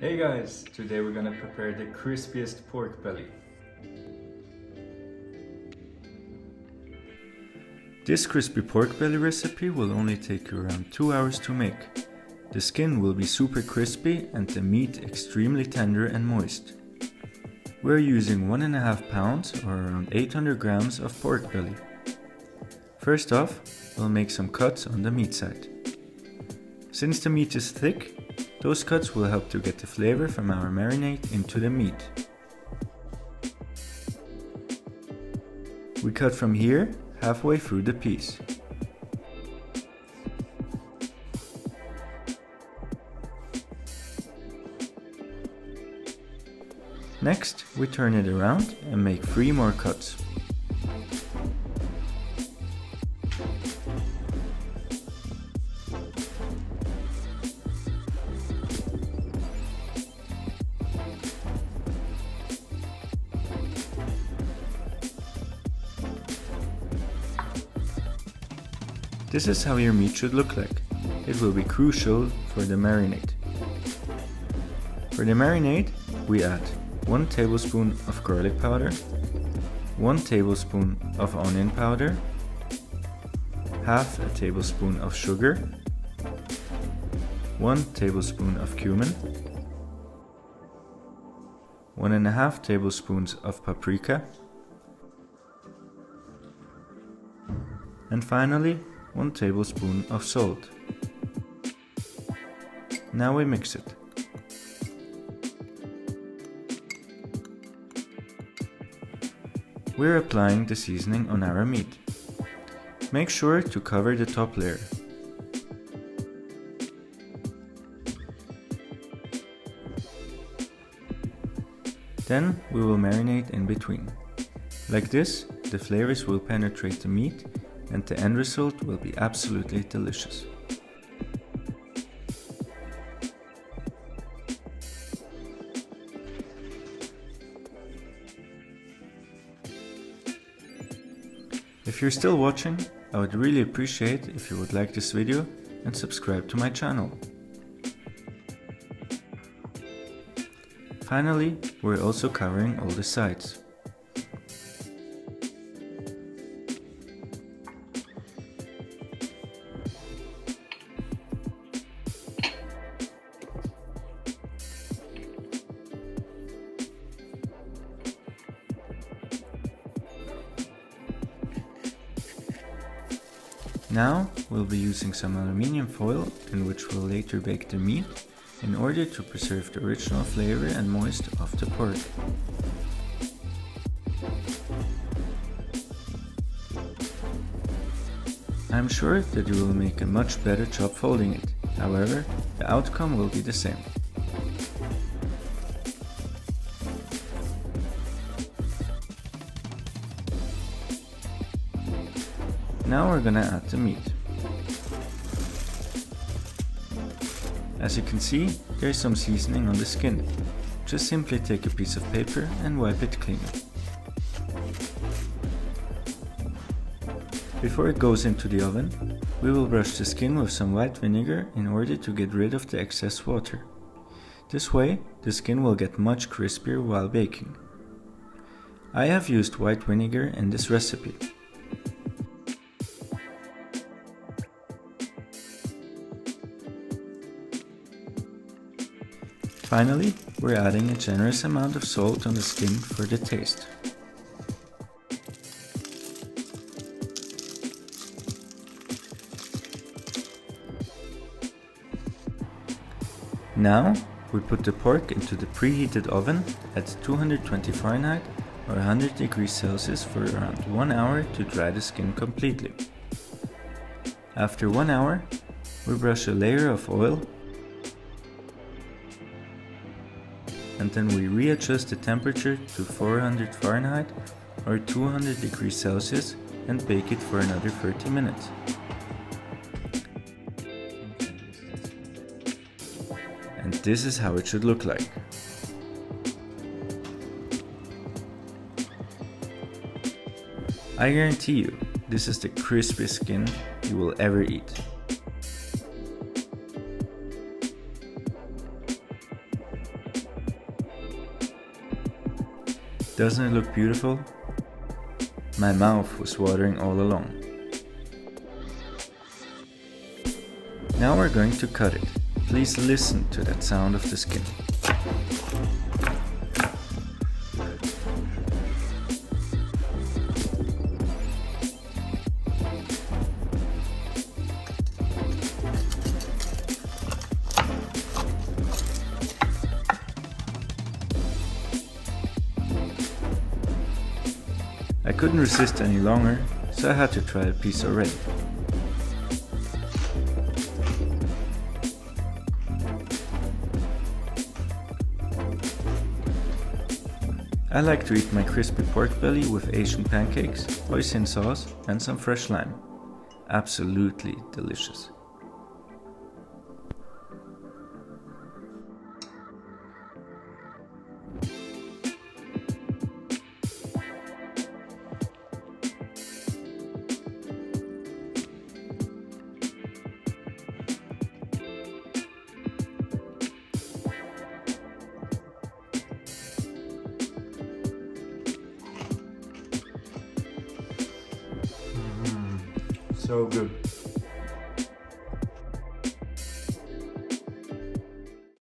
Hey guys, today we're gonna prepare the crispiest pork belly. This crispy pork belly recipe will only take you around 2 hours to make. The skin will be super crispy and the meat extremely tender and moist. We're using 1.5 pounds or around 800 grams of pork belly. First off, we'll make some cuts on the meat side. Since the meat is thick, those cuts will help to get the flavor from our marinade into the meat. We cut from here halfway through the piece. Next, we turn it around and make 3 more cuts. This is how your meat should look like. It will be crucial for the marinade. For the marinade, we add 1 tablespoon of garlic powder, 1 tablespoon of onion powder, half a tablespoon of sugar, 1 tablespoon of cumin, 1.5 tablespoons of paprika, and finally 1 tablespoon of salt. Now we mix it. We're applying the seasoning on our meat. Make sure to cover the top layer. Then we will marinate in between. Like this, the flavors will penetrate the meat and the end result will be absolutely delicious. If you're still watching, I would really appreciate if you would like this video and subscribe to my channel. Finally, we're also covering all the sides. Now we'll be using some aluminium foil in which we'll later bake the meat in order to preserve the original flavor and moist of the pork. I'm sure that you will make a much better job folding it, however, the outcome will be the same. Now we're gonna add the meat. As you can see, there's some seasoning on the skin. Just simply take a piece of paper and wipe it clean. Before it goes into the oven, we will brush the skin with some white vinegar in order to get rid of the excess water. This way, the skin will get much crispier while baking. I have used white vinegar in this recipe. Finally, we're adding a generous amount of salt on the skin for the taste. Now, we put the pork into the preheated oven at 220 Fahrenheit or 100 degrees Celsius for around 1 hour to dry the skin completely. After 1 hour, we brush a layer of oil and then we readjust the temperature to 400 Fahrenheit or 200 degrees Celsius and bake it for another 30 minutes. And this is how it should look like. I guarantee you, this is the crispiest skin you will ever eat. Doesn't it look beautiful? My mouth was watering all along. Now we're going to cut it. Please listen to that sound of the skin. I couldn't resist any longer, so I had to try a piece already. I like to eat my crispy pork belly with Asian pancakes, hoisin sauce and some fresh lime. Absolutely delicious. So good.